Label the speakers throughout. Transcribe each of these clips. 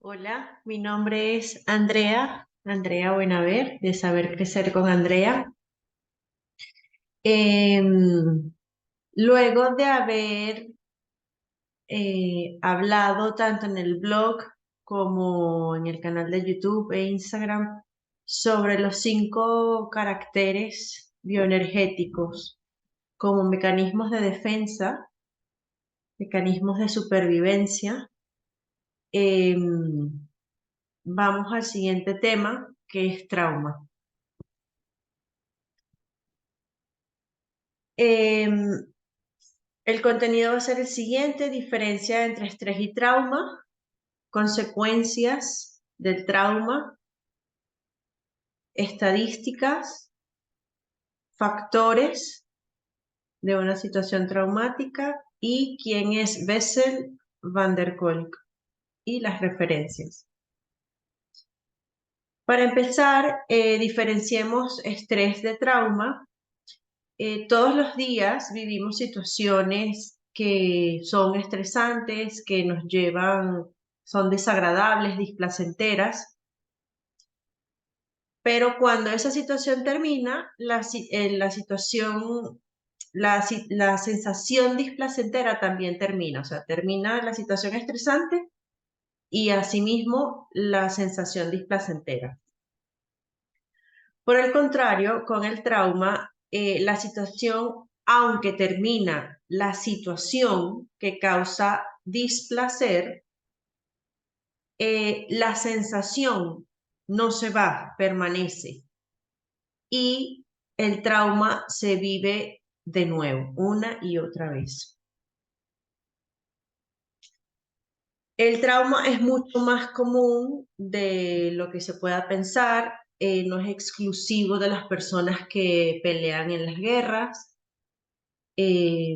Speaker 1: Hola, mi nombre es Andrea Buenaver, de Saber Crecer con Andrea. Em, Luego de haber hablado tanto en el blog como en el canal de YouTube e Instagram sobre los 5 caracteres bioenergéticos como mecanismos de defensa, mecanismos de supervivencia, em, vamos al siguiente tema, que es trauma. Em, el contenido va a ser el siguiente: diferencia entre estrés y trauma, consecuencias del trauma, estadísticas, factores de una situación traumática y quién es Bessel van der Kolk y las referencias. Para empezar, diferenciemos estrés de trauma. Todos los días vivimos situaciones que son estresantes, que nos llevan, son desagradables, displacenteras, pero cuando esa situación termina, la situación, la sensación displacentera también termina, o sea, termina la situación estresante y asimismo la sensación displacentera. Por el contrario, con el trauma, la situación, aunque termina la situación que causa displacer, la sensación no se va, permanece y el trauma se vive de nuevo, una y otra vez. El trauma es mucho más común de lo que se pueda pensar, no es exclusivo de las personas que pelean en las guerras. Eh,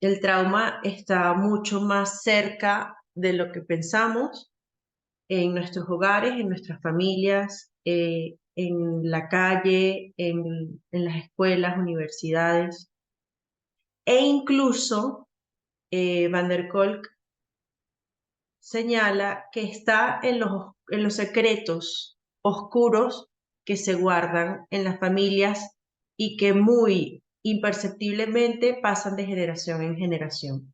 Speaker 1: el trauma está mucho más cerca de lo que pensamos en nuestros hogares, en nuestras familias, en la calle, en las escuelas, universidades. E incluso Van der Kolk señala que está en los secretos oscuros que se guardan en las familias y que muy imperceptiblemente pasan de generación en generación.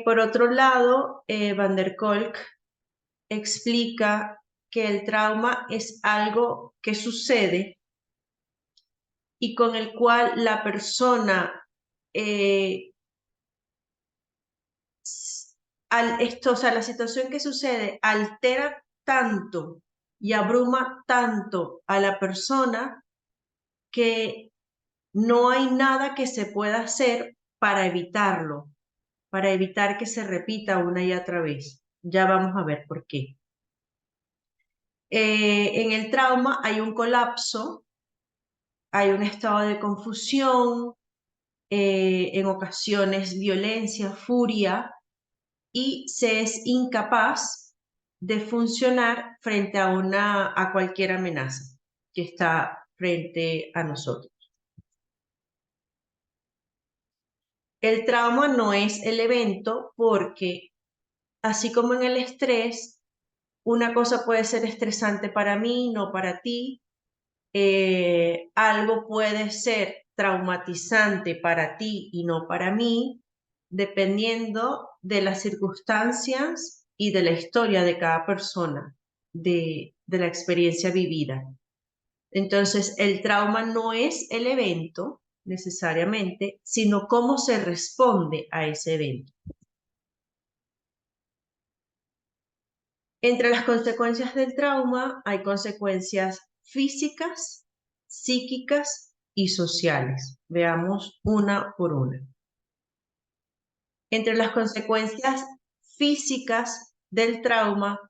Speaker 1: Por otro lado, Van der Kolk explica que el trauma es algo que sucede y con el cual la persona, eh, o sea, la situación que sucede altera tanto y abruma tanto a la persona que no hay nada que se pueda hacer para evitarlo, para evitar que se repita una y otra vez. Ya vamos a ver por qué. En el trauma hay un colapso, hay un estado de confusión, en ocasiones violencia, furia, y se es incapaz de funcionar frente a cualquier amenaza que está frente a nosotros. El trauma no es el evento porque, así como en el estrés, una cosa puede ser estresante para mí, no para ti. Algo puede ser traumatizante para ti y no para mí, dependiendo de las circunstancias y de la historia de cada persona, de la experiencia vivida. Entonces, el trauma no es el evento necesariamente, sino cómo se responde a ese evento. Entre las consecuencias del trauma hay consecuencias físicas, psíquicas y sociales. Veamos una por una. Entre las consecuencias físicas del trauma,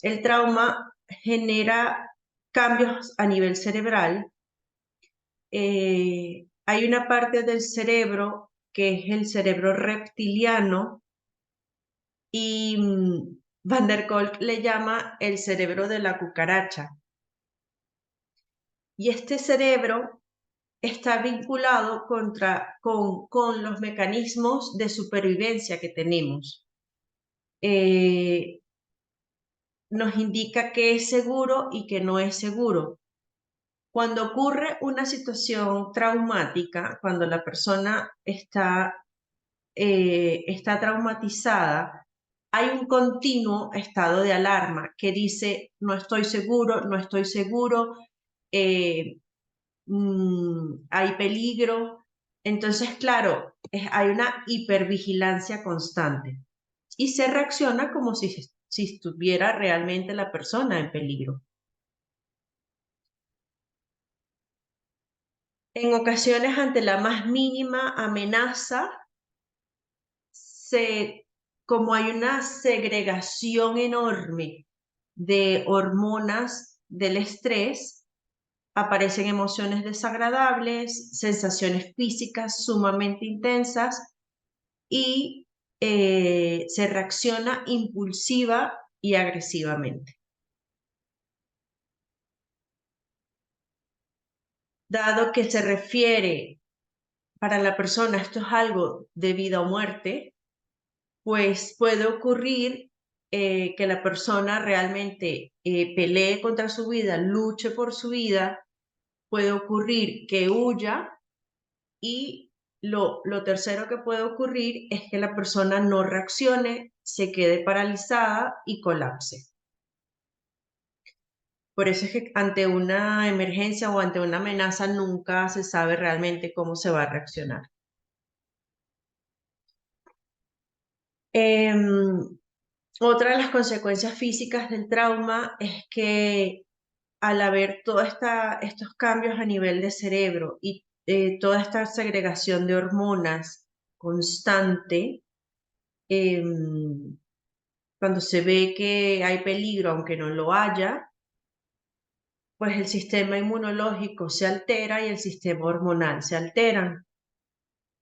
Speaker 1: el trauma genera cambios a nivel cerebral. Hay una parte del cerebro que es el cerebro reptiliano y Van der Kolk le llama el cerebro de la cucaracha. Y este cerebro está vinculado con los mecanismos de supervivencia que tenemos. Nos indica qué es seguro y qué no es seguro. Cuando ocurre una situación traumática, cuando la persona está traumatizada, hay un continuo estado de alarma que dice, no estoy seguro, no estoy seguro, eh, hay peligro. Entonces, claro, hay una hipervigilancia constante y se reacciona como si estuviera realmente la persona en peligro. En ocasiones, ante la más mínima amenaza, como hay una segregación enorme de hormonas del estrés, aparecen emociones desagradables, sensaciones físicas sumamente intensas y se reacciona impulsiva y agresivamente. Dado que se refiere para la persona, esto es algo de vida o muerte, pues puede ocurrir que la persona realmente pelee contra su vida, luche por su vida, puede ocurrir que huya y lo tercero que puede ocurrir es que la persona no reaccione, se quede paralizada y colapse. Por eso es que ante una emergencia o ante una amenaza nunca se sabe realmente cómo se va a reaccionar. Otra de las consecuencias físicas del trauma es que al haber todos estos cambios a nivel de cerebro y toda esta segregación de hormonas constante, cuando se ve que hay peligro, aunque no lo haya, pues el sistema inmunológico se altera y el sistema hormonal se alteran.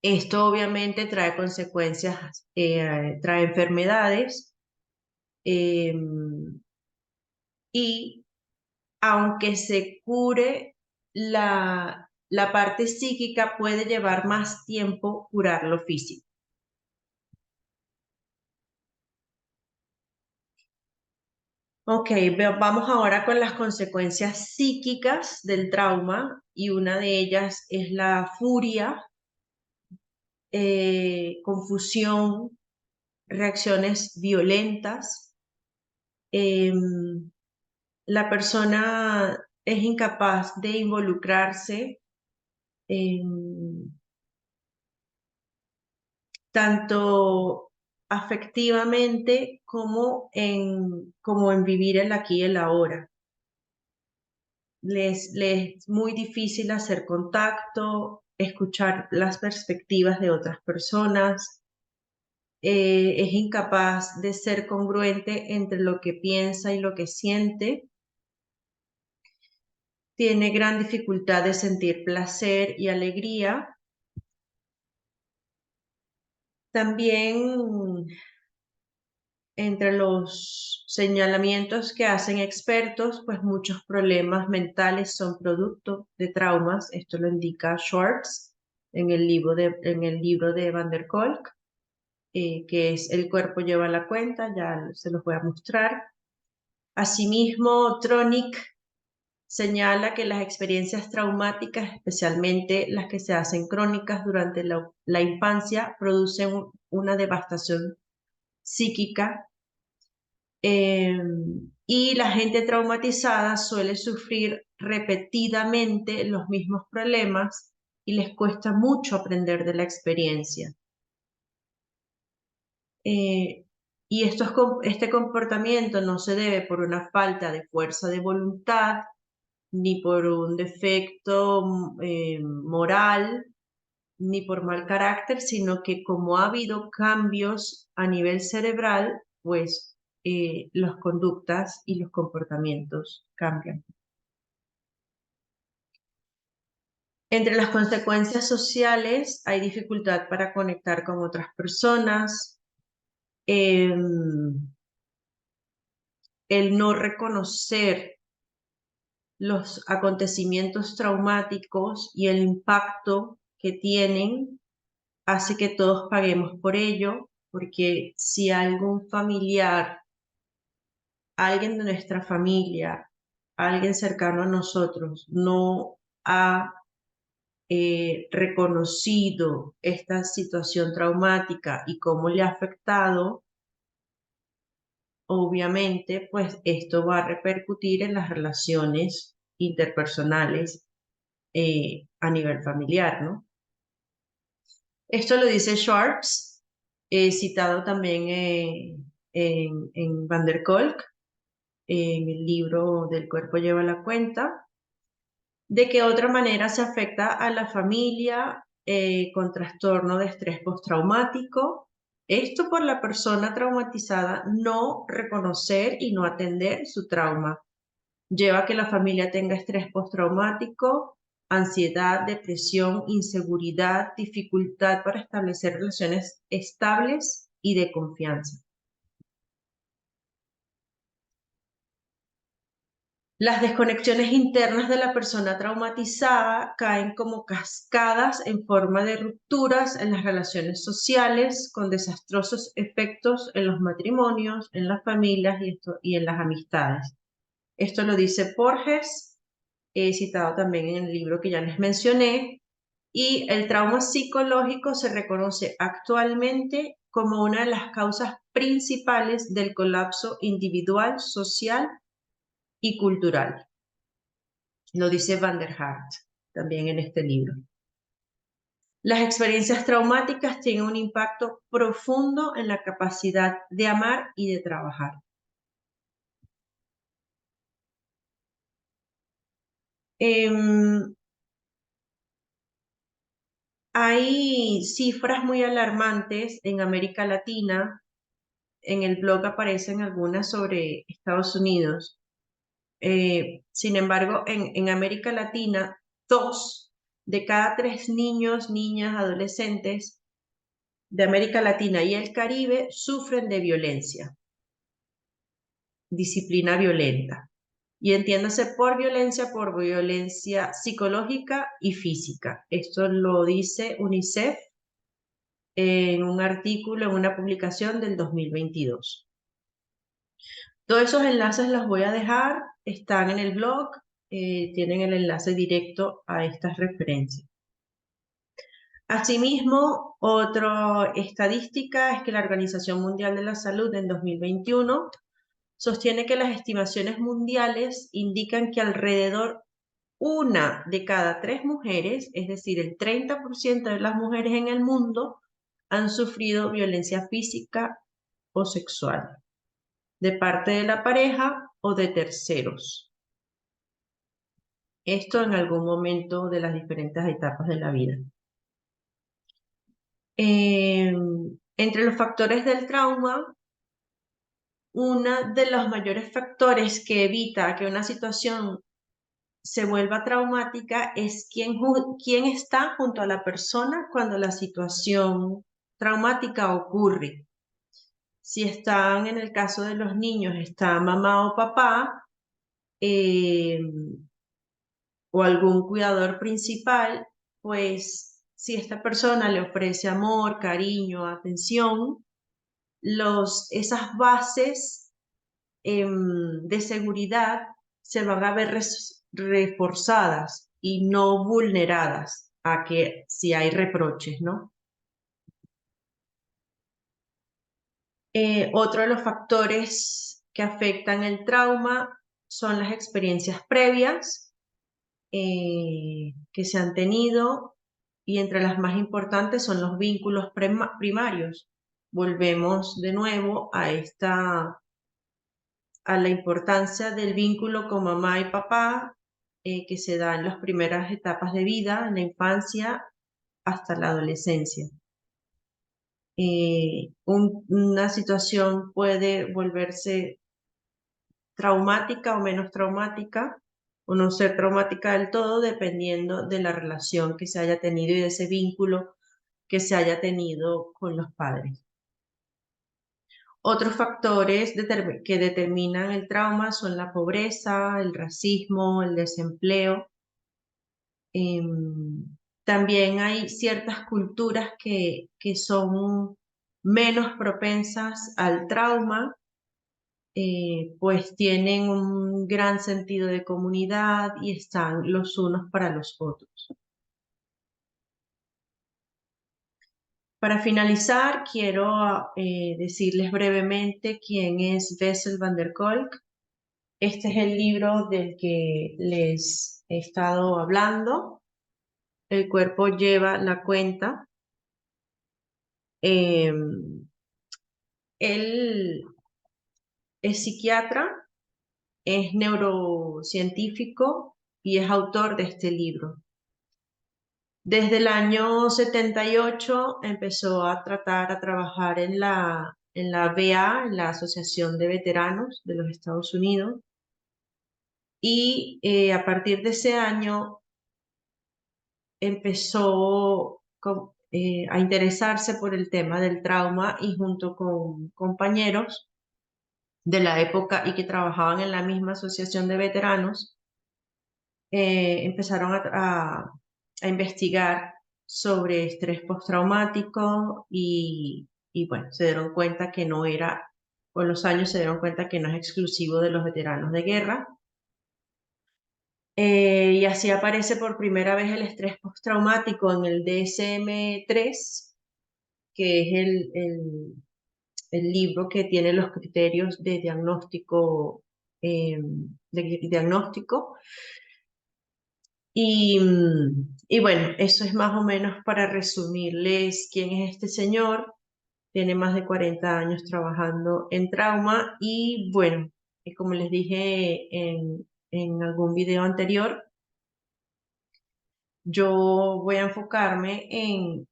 Speaker 1: Esto obviamente trae consecuencias, trae enfermedades eh, y aunque se cure la parte psíquica, puede llevar más tiempo curar lo físico. Ok, vamos ahora con las consecuencias psíquicas del trauma y una de ellas es la furia, confusión, reacciones violentas. La persona es incapaz de involucrarse tanto afectivamente como en vivir el aquí y el ahora. Les es muy difícil hacer contacto, escuchar las perspectivas de otras personas, es incapaz de ser congruente entre lo que piensa y lo que siente, tiene gran dificultad de sentir placer y alegría. También entre los señalamientos que hacen expertos, pues muchos problemas mentales son producto de traumas. Esto lo indica Schwartz en el libro de Van der Kolk, que es El cuerpo lleva la cuenta, ya se los voy a mostrar. Asimismo, Tronick señala que las experiencias traumáticas, especialmente las que se hacen crónicas durante la infancia, producen una devastación psíquica y la gente traumatizada suele sufrir repetidamente los mismos problemas y les cuesta mucho aprender de la experiencia. Y este comportamiento no se debe por una falta de fuerza de voluntad ni por un defecto moral ni por mal carácter, sino que como ha habido cambios a nivel cerebral, pues las conductas y los comportamientos cambian. Entre las consecuencias sociales hay dificultad para conectar con otras personas, el no reconocer los acontecimientos traumáticos y el impacto que tienen hace que todos paguemos por ello, porque si algún familiar, alguien de nuestra familia, alguien cercano a nosotros no ha reconocido esta situación traumática y cómo le ha afectado, obviamente, pues esto va a repercutir en las relaciones interpersonales a nivel familiar, ¿no? Esto lo dice Sharps, citado también en Van der Kolk, en el libro Del cuerpo lleva la cuenta. ¿De qué otra manera se afecta a la familia con trastorno de estrés postraumático? Esto por la persona traumatizada no reconocer y no atender su trauma. Lleva a que la familia tenga estrés postraumático, ansiedad, depresión, inseguridad, dificultad para establecer relaciones estables y de confianza. Las desconexiones internas de la persona traumatizada caen como cascadas en forma de rupturas en las relaciones sociales, con desastrosos efectos en los matrimonios, en las familias y en las amistades. Esto lo dice Porges, citado también en el libro que ya les mencioné, y el trauma psicológico se reconoce actualmente como una de las causas principales del colapso individual, social y cultural. Lo dice Van der Hart también en este libro. Las experiencias traumáticas tienen un impacto profundo en la capacidad de amar y de trabajar. Hay cifras muy alarmantes en América Latina. En el blog aparecen algunas sobre Estados Unidos. Sin embargo, en América Latina, 2 de cada 3 niños, niñas, adolescentes de América Latina y el Caribe sufren de violencia, disciplina violenta. Y entiéndase por violencia psicológica y física. Esto lo dice UNICEF en un artículo, en una publicación del 2022. Todos esos enlaces los voy a dejar, están en el blog, tienen el enlace directo a estas referencias. Asimismo, otra estadística es que la Organización Mundial de la Salud en 2021 sostiene que las estimaciones mundiales indican que alrededor 1 de cada 3 mujeres, es decir, el 30% de las mujeres en el mundo, han sufrido violencia física o sexual de parte de la pareja o de terceros. Esto en algún momento de las diferentes etapas de la vida. Entre los factores del trauma, uno de los mayores factores que evita que una situación se vuelva traumática es quién está junto a la persona cuando la situación traumática ocurre. Si están, en el caso de los niños, está mamá o papá, o algún cuidador principal, pues si esta persona le ofrece amor, cariño, atención, esas bases de seguridad se van a ver reforzadas y no vulneradas a que si hay reproches, ¿no? Otro de los factores que afectan el trauma son las experiencias previas que se han tenido, y entre las más importantes son los vínculos primarios. Volvemos de nuevo a la importancia del vínculo con mamá y papá que se da en las primeras etapas de vida, en la infancia hasta la adolescencia. Una situación puede volverse traumática o menos traumática, o no ser traumática del todo, dependiendo de la relación que se haya tenido y de ese vínculo que se haya tenido con los padres. Otros factores que determinan el trauma son la pobreza, el racismo, el desempleo. También hay ciertas culturas que son menos propensas al trauma, pues tienen un gran sentido de comunidad y están los unos para los otros. Para finalizar, quiero decirles brevemente quién es Bessel van der Kolk. Este es el libro del que les he estado hablando. El cuerpo lleva la cuenta. Él es psiquiatra, es neurocientífico y es autor de este libro. Desde el año 78 empezó a trabajar en la VA, en la Asociación de Veteranos de los Estados Unidos, y a partir de ese año empezó a interesarse por el tema del trauma y junto con compañeros de la época y que trabajaban en la misma asociación de veteranos, empezaron a investigar sobre estrés postraumático y bueno, se dieron cuenta que no era, con los años se dieron cuenta que no es exclusivo de los veteranos de guerra. Y así aparece por primera vez el estrés postraumático en el DSM-3, que es el libro que tiene los criterios de diagnóstico, diagnóstico. Y bueno, eso es más o menos para resumirles quién es este señor. Tiene más de 40 años trabajando en trauma y bueno, como les dije en algún video anterior, yo voy a enfocarme en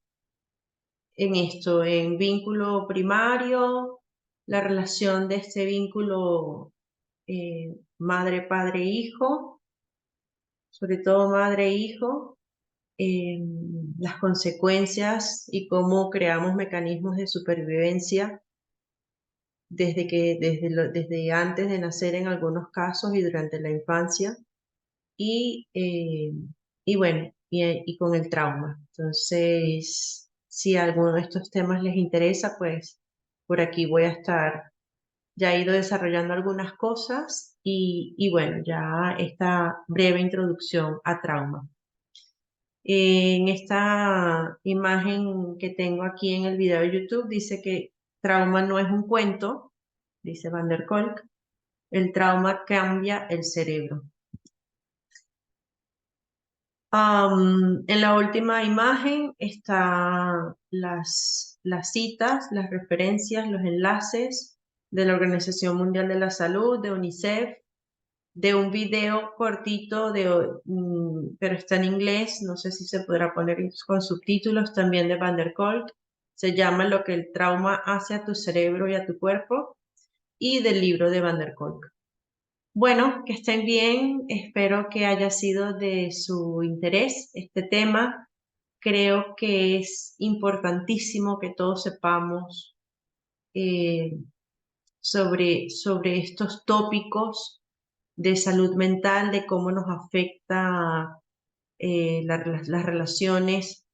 Speaker 1: esto, en vínculo primario, la relación de este vínculo madre, padre, hijo, sobre todo madre, hijo, las consecuencias y cómo creamos mecanismos de supervivencia desde antes de nacer en algunos casos y durante la infancia y, eh, y bueno, y con el trauma. Entonces, si alguno de estos temas les interesa, pues por aquí voy a estar. Ya he ido desarrollando algunas cosas y bueno, ya esta breve introducción a trauma. En esta imagen que tengo aquí en el video de YouTube dice que trauma no es un cuento, dice Van der Kolk, el trauma cambia el cerebro. En la última imagen están las citas, las referencias, los enlaces de la Organización Mundial de la Salud, de UNICEF, de un video cortito, pero está en inglés, no sé si se podrá poner con subtítulos, también de Van der Kolk. Se llama Lo que el trauma hace a tu cerebro y a tu cuerpo, y del libro de Van der Kolk. Bueno, que estén bien, espero que haya sido de su interés este tema. Creo que es importantísimo que todos sepamos eh, sobre estos tópicos de salud mental, de cómo nos afecta las relaciones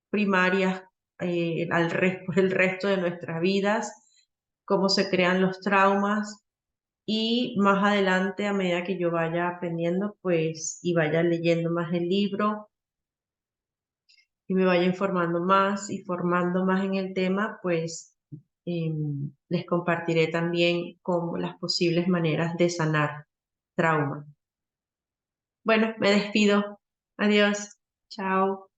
Speaker 1: primarias por el resto de nuestras vidas, cómo se crean los traumas y más adelante, a medida que yo vaya aprendiendo, pues, y vaya leyendo más el libro y me vaya informando más y formando más en el tema, pues les compartiré también cómo las posibles maneras de sanar trauma. Bueno, me despido. Adiós. Chao.